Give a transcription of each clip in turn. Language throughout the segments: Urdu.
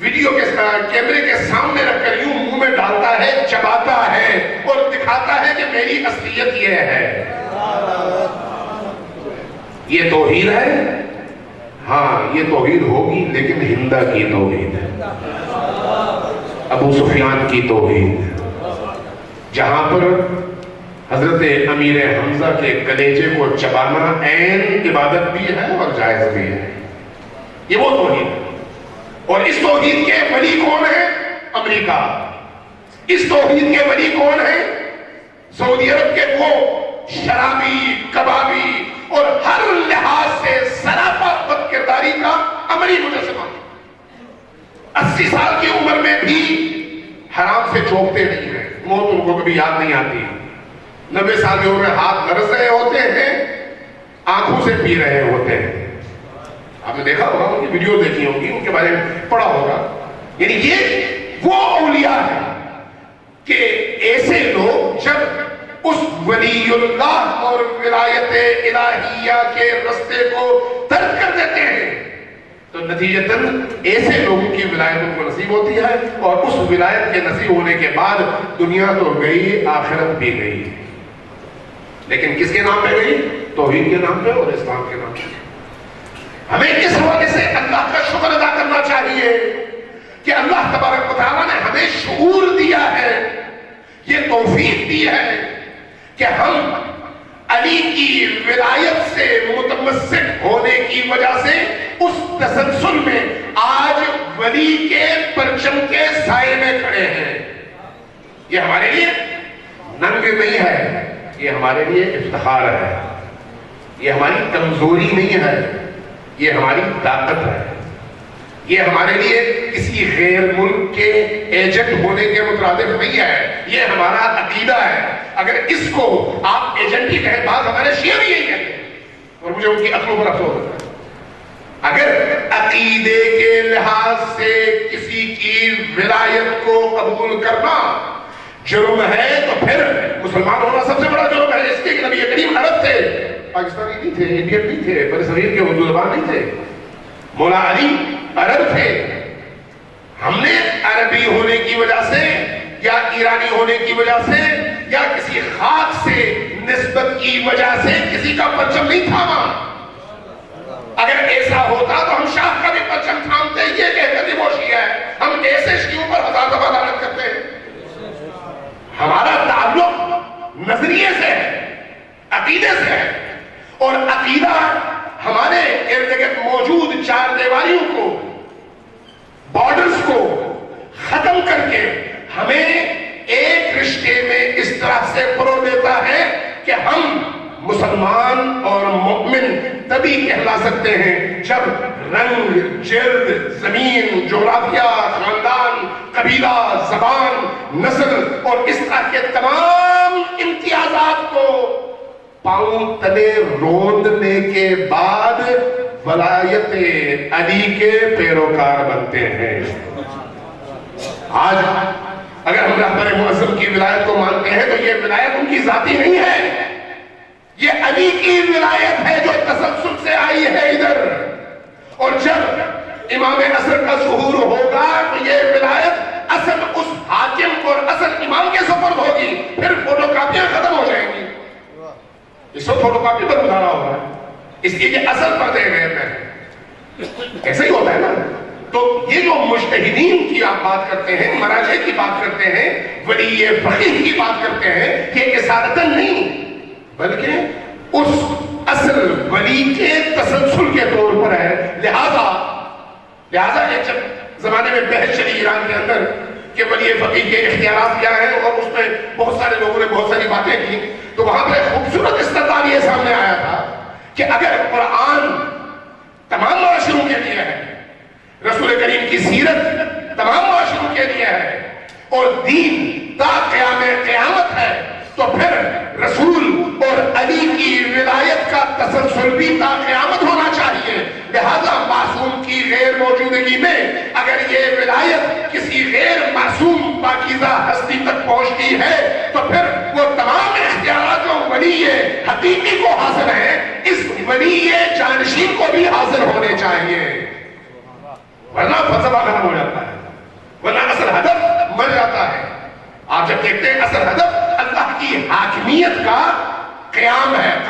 ویڈیو کے کیمرے کے سامنے رکھ کر یوں منہ میں ڈالتا ہے، چباتا ہے اور دکھاتا ہے کہ میری اصلیت یہ ہے. یہ توحید ہے؟ ہاں یہ توحید ہوگی، لیکن ہندہ کی توحید ہے، ابو سفیان کی توحید، جہاں پر حضرت امیر حمزہ کے کلیجے کو چبانا عین عبادت بھی ہے اور جائز بھی ہے. یہ وہ توحید ہے. اور اس توحید کے ولی کون ہیں؟ امریکہ. اس توحید کے ولی کون ہیں؟ سعودی عرب کے وہ شرابی، کبابی اور ہر لحاظ سے سراپا بد کرداری کا عملی مجسمہ. 80 سال کی عمر میں بھی حرام سے چوکتے نہیں ہیں، موت ان کو کبھی یاد نہیں آتی. 90 سال کی عمر میں ہاتھ لرز رہے ہوتے ہیں، آنکھوں سے پی رہے ہوتے ہیں. آپ نے دیکھا ہوگا، ان کی ویڈیو دیکھی ہوگی، ان کے بارے میں پڑھا ہوگا. یعنی یہ وہ اولیاء ہیں کہ ایسے لوگ جب اس ولی اللہ اور ولایت الہیہ کے رستے کو ترک کر دیتے ہیں تو نتیجتاً ایسے لوگوں کی ولایت ان کو نصیب ہوتی ہے، اور اس ولایت کے نصیب ہونے کے بعد دنیا تو گئی، آخرت بھی گئی. لیکن کس کے نام پہ گئی؟ توحید کے نام پہ اور اسلام کے نام پہ. ہمیں اس حوالے سے اللہ کا شکر ادا کرنا چاہیے کہ اللہ تبارک و تعالیٰ نے ہمیں شعور دیا ہے، یہ توفیق دی ہے کہ ہم علی کی ولایت سے متمسک ہونے کی وجہ سے اس تسلسل میں آج ولی کے پرچم کے سائے میں کھڑے ہیں. یہ ہمارے لیے ننگ نہیں ہے، یہ ہمارے لیے افتخار ہے، یہ ہماری کمزوری نہیں ہے، یہ ہماری طاقت ہے. یہ ہمارے لیے کسی غیر ملک کے ایجنٹ ہونے کے مترادف نہیں ہے، یہ ہمارا عقیدہ ہے. اگر اس کو آپ ایجنٹی کہیں، بعض ہمارے شیعہ بھی یہی کہتے ہیں اور مجھے ان کی عقلوں پر افسوس ہوتا ہے. اگر عقیدے کے لحاظ سے کسی کی ولایت کو قبول کرنا جرم ہے تو پھر مسلمان ہونا سب سے بڑا جرم ہے. اس کے نبی کریم عرب تھے، پاکستانی نہیں تھے، انڈین نہیں تھے، بڑے صغیر کے اردو زبان نہیں تھے. مولا علی عرب تھے. ہم نے عربی ہونے کی وجہ سے یا ایرانی ہونے کی وجہ سے یا کسی خاک سے نسبت کی وجہ سے کسی کا پرچم نہیں تھاما. اگر ایسا ہوتا تو ہم شاہ کا بھی پرچم تھامتے، یہ کہتے کہ وہ شیعہ ہے. ہم ایسے شیعوں پر 1000 دفعہ لعنت کرتے ہیں. ہمارا تعلق نظریے سے ہے، عقیدے سے ہے، اور عقیدہ ہمارے ارد گرد موجود چار دیواریوں کو، بارڈرز کو ختم کر کے ہمیں ایک رشتے میں اس طرح سے پرو دیتا ہے کہ ہم مسلمان اور مؤمن تبھی کہلا سکتے ہیں جب رنگ، جلد، زمین، جغرافیہ، خاندان، قبیلہ، زبان، نسل اور اس طرح کے تمام امتیازات کو پاؤں تلے روندنے کے بعد ولایت علی کے پیروکار بنتے ہیں. آج اگر ہم رہبر معظم کی ولایت کو مانتے ہیں تو یہ ولایت ان کی ذاتی نہیں ہے، یہ علی کی ولایت ہے جو تسلسل سے آئی ہے ادھر. اور جب امام اصل کا ظہور ہوگا تو یہ ولایت اصل اس حاکم اور اصل امام کے سپرد ہوگی. پھر فوٹو کاپیاں ختم ہو جائیں گی. اس کو فوٹو کاپی پر گزارا ہوا ہے، اس لیے کہ اصل پر دے گئے ہیں. ایسا ہی ہوتا ہے نا. تو یہ جو مجتہدین کی آپ بات کرتے ہیں، مراجع کی بات کرتے ہیں، ولی فقیہ کی بات کرتے ہیں، یہ اسارتاً نہیں بلکہ اس اصل ولی کے تسلسل کے طور پر ہے. لہذا ایک زمانے میں بحث چلی ایران کے اندر کہ ولی فقیہ کے اختیارات کیا ہیں، اور اس میں بہت سارے لوگوں نے بہت ساری باتیں کی. تو وہاں پر خوبصورت استدلال یہ سامنے آیا تھا کہ اگر قرآن تمام معاشروں کے لیے ہے، رسول کریم کی سیرت تمام معاشروں کے لیے ہے، اور دین تا قیام قیامت ہے، تو پھر رسول اور علی کی ولایت کا تسلسل بھی تا قیامت ہونا چاہیے. لہذا معصوم کی غیر موجودگی میں اگر یہ ولایت کسی غیر معصوم پاکیزہ ہستی تک پہنچتی ہے تو پھر وہ تمام اختیارات جو ولی حقیقی کو حاصل ہیں اس ولی جانشین کو بھی حاصل ہونے چاہیے، ورنہ فلسفہ ختم ہو جاتا ہے.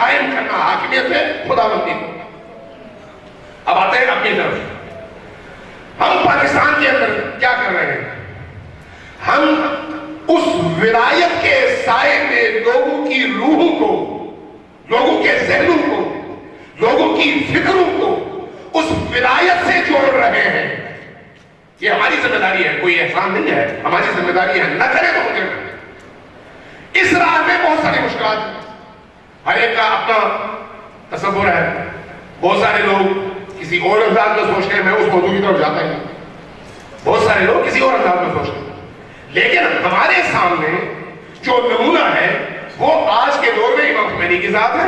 قائم کرنا حاکمیت ہے خداوندی کو. اب آتے ہیں اپنی طرف. ہم پاکستان کے اندر کیا کر رہے ہیں؟ ہم اس ولایت کے سائے میں لوگوں کی روحوں کو، لوگوں کے ذہنوں کو، لوگوں کی فکروں کو اس ولایت سے جوڑ رہے ہیں. یہ ہماری ذمہ داری ہے، کوئی احسان نہیں ہے، ہماری ذمہ داری ہے. نہ کرے تو مجھے اس راہ میں بہت ساری مشکلات ہیں. ہر ایک کا اپنا تصور ہے. بہت سارے لوگ کسی اور انداز میں سوچتے ہیں، میں اس موضوع کی طرف جاتا ہی نہیں. بہت سارے لوگ کسی اور انداز میں سوچتے ہیں، لیکن ہمارے سامنے جو نمونہ ہے وہ آج کے دور میں امام خمینی کی ذات ہے،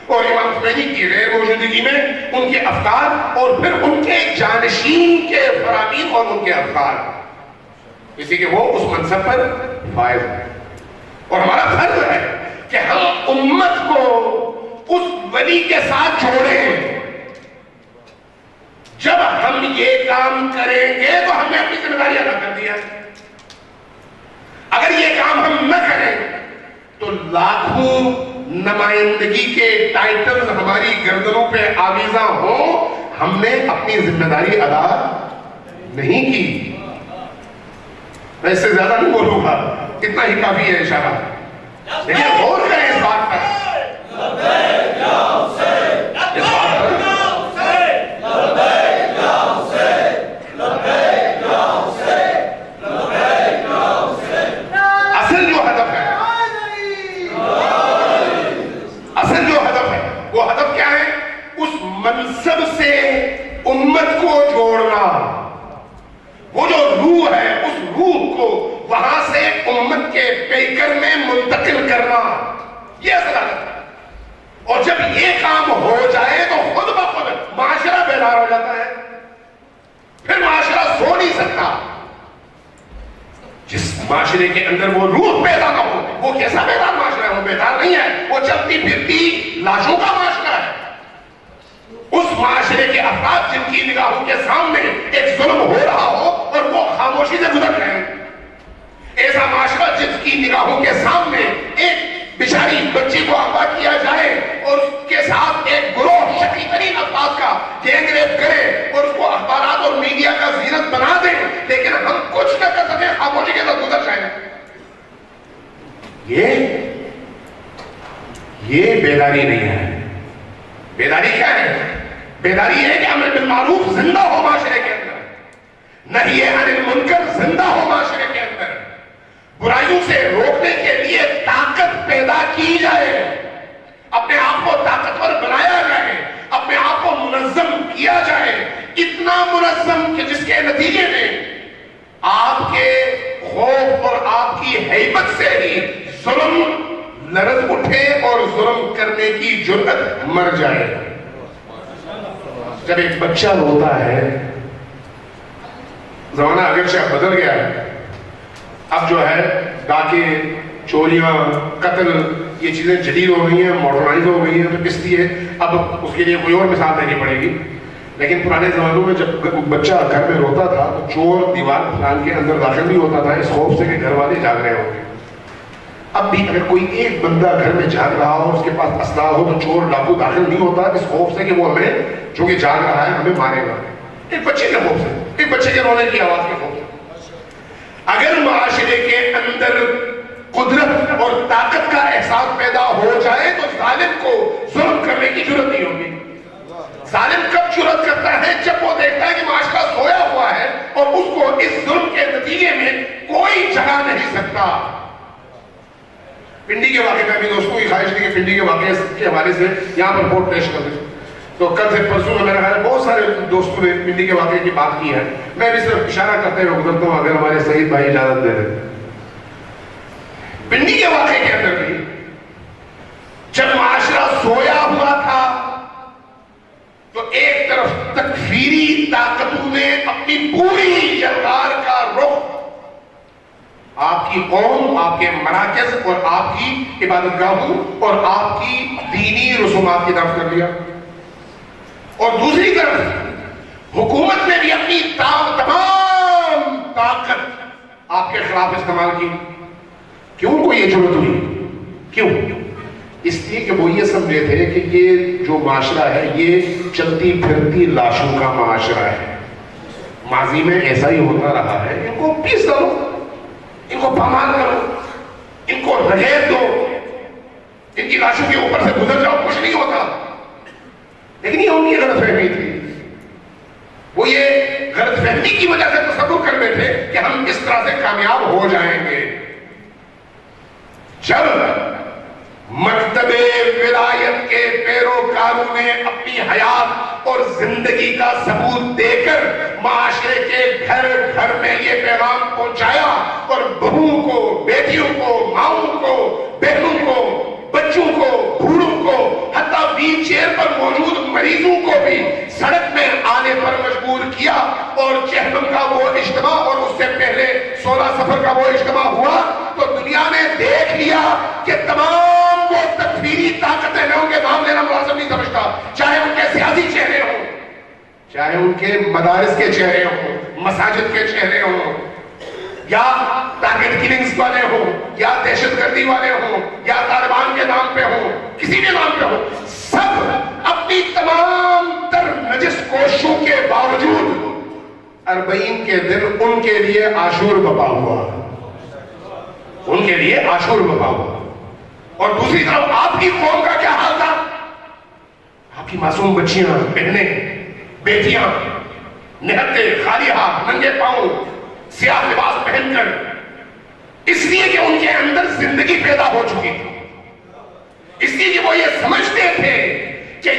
اور امام خمینی کی غیر موجودگی میں ان کے افکار اور پھر ان کے جانشین کے فرامین اور ان کے افکار، اسی کہ وہ اس منصب پر فائز ہے. اور ہمارا فرض ہے کہ ہم امت کو اس ولی کے ساتھ جوڑیں. جب ہم یہ کام کریں گے تو ہم نے اپنی ذمہ داری ادا کر دی ہے. اگر یہ کام ہم نہ کریں تو لاکھوں نمائندگی کے ٹائٹلز ہماری گردنوں پہ آویزاں ہوں، ہم نے اپنی ذمہ داری ادا نہیں کی. میں اس سے زیادہ نہیں بولوں گا، اتنا ہی کافی ہے اشارہ. لیکن غور کریں اس بات پر، اصل جو ہدف ہے وہ ہدف کیا ہے؟ اس منصب سے امت کو جوڑنا. وہ جو روح ہے اس روح کو وہاں سے امت کے پیکر میں منتقل کرنا، یہ اصل ہدف ہے. اور جب یہ کام ہو جائے تو خود بخود معاشرہ بیدار ہو جاتا ہے. پھر معاشرہ سو نہیں سکتا. جس معاشرے کے اندر وہ روح پیدا نہ ہو، وہ کیسا بیدار معاشرہ ہے؟ وہ بیدار نہیں ہے، وہ چلتی پھرتی لاشوں کا معاشرہ ہے. اس معاشرے کے افراد جن کی نگاہوں کے سامنے ایک ظلم ہو رہا ہو اور وہ خاموشی سے گزر رہے ہیں، ایسا معاشرہ جس کی نگاہوں کے سامنے ایک بیچاری بچی کو اغوا کیا جائے اور اس کے ساتھ ایک گروہ شکی ترین افراد کا گینگ ریپ کرے اور اس کو اخبارات اور میڈیا کا زینت بنا دے، لیکن ہم کچھ نہ کر سکیں، خاموشی کے ساتھ گزر جائیں. یہ بیداری نہیں ہے. بیداری کیا ہے؟ بیداری ہے کہ امر بالمعروف زندہ ہو معاشرے کے اندر، نہی عن المنکر زندہ ہو معاشرے کے اندر، برائیوں سے روکنے کے لیے طاقت پیدا کی جائے، اپنے آپ کو طاقتور بنایا جائے، اپنے آپ کو منظم کیا جائے. اتنا منظم کہ جس کے نتیجے میں آپ کے خوف اور آپ کی ہیبت سے ہی ظلم لرز اٹھے اور ظلم کرنے کی جرأت مر جائے. جب ایک بچہ روتا ہے، زمانہ اگرچہ بدل گیا ہے، اب جو ہے ڈاکے، چوریاں، قتل، یہ چیزیں جدید ہو گئی ہیں، ماڈرنائز ہو گئی ہیں، تو اس لیے اب اس کے لیے کوئی اور مثال دینی پڑے گی. لیکن پرانے زمانوں میں جب بچہ گھر میں روتا تھا تو چور دیوار پھلان کے اندر داخل نہیں ہوتا تھا، اس خوف سے کہ گھر والے جاگ رہے ہوں گے. اب بھی اگر کوئی ایک بندہ گھر میں جاگ رہا ہو، اس کے پاس اسلحہ ہو، تو چور ڈاکو داخل نہیں ہوتا اس خوف سے کہ وہ ہمیں جو کہ جاگ رہا ہے ہمیں مارے گا. ایک بچے کے خوف سے، ایک بچے کے رونے کی آواز کے خوف سے. اگر معاشرے کے اندر قدرت اور طاقت کا احساس پیدا ہو جائے تو ظالم کو ظلم کرنے کی جرأت نہیں ہوگی. ظالم کب جرأت کرتا ہے؟ جب وہ دیکھتا ہے کہ معاشرہ سویا ہوا ہے اور اس کو اس ظلم کے نتیجے میں کوئی جگہ نہیں سکتا. پنڈی کے واقعے میں بھی دوستوں کی خواہش تھی کہ پنڈی کے واقعے کے حوالے سے یہاں پر رپورٹ پیش کر دیں. تو کل سے پرسوں میں میرا خیال ہے بہت سارے دوستوں نے پنڈی کے واقعے کی بات کی ہے. میں بھی صرف اشارہ کرتے ہوئے گزرتا ہوں اگر ہمارے سعید بھائی اجازت دے دیں. پنڈی کے واقعے کے اندر بھی جب معاشرہ سویا ہوا تھا تو ایک طرف تکفیری طاقتوں نے اپنی پوری جلدار کا رخ آپ کی قوم، آپ کے مراکز اور آپ کی عبادت گاہوں اور آپ کی دینی رسومات کی طرف کر لیا. اور دوسری طرف حکومت نے بھی اپنی تمام طاقت آپ کے خلاف استعمال کی. کیوں کو یہ ضرورت ہوئی؟ کیوں؟ اس لیے کہ وہ یہ سمجھے تھے کہ یہ جو معاشرہ ہے یہ چلتی پھرتی لاشوں کا معاشرہ ہے. ماضی میں ایسا ہی ہوتا رہا ہے. ان کو پیس کرو, ان کو پامال کرو, ان کو رگیت دو, ان کی لاشوں کے اوپر سے گزر جاؤ, کچھ نہیں ہوتا. لیکن یہ ان کی غلط فہمی تھی. وہ یہ غلط فہمی کی وجہ سے تصور کر بیٹھے کہ ہم اس طرح سے کامیاب ہو جائیں گے. جب مکتب ولایت کے پیروکاروں نے اپنی حیات اور زندگی کا ثبوت دے کر معاشرے کے گھر گھر میں یہ پیغام پہنچایا اور بہوؤں کو, بیٹیوں کو, ماؤں کو, بہنوں کو, بچوں کو, بوڑھوں کو, حتیٰ ویل چیئر پر موجود مریضوں کو بھی سڑک میں آنے پر مجبور کیا. اور چہلم کا وہ اجتماع اور اس سے پہلے 16 سفر کا وہ اجتماع ہوا تو دنیا نے دیکھ لیا کہ تمام وہ تکفیری طاقتیں, میں ان کے نام لینا مناسب نہیں سمجھتا, چاہے ان کے سیاسی چہرے ہوں, چاہے ان کے مدارس کے چہرے ہوں, مساجد کے چہرے ہوں, یا ٹارگٹ کلنگز والے ہوں, یا دہشت گردی والے ہوں, یا طالبان کے نام پہ ہوں, کسی بھی نام پہ ہوں, سب اپنی تمام تر نجس کوششوں کے باوجود 40 کے دن ان کے لیے عاشور بپا ہوا, ان کے لیے عاشور بپا ہوا. اور دوسری طرف آپ کی قوم کا کیا حال تھا؟ آپ کی معصوم بچیاں, بہنیں, بیٹیاں نہتے, خالی ہاتھ, ننگے پاؤں, سیاہ لباس پہن کر, اس لیے کہ ان کے اندر زندگی پیدا ہو چکی تھی, اس لیے کہ وہ یہ سمجھتے تھے کہ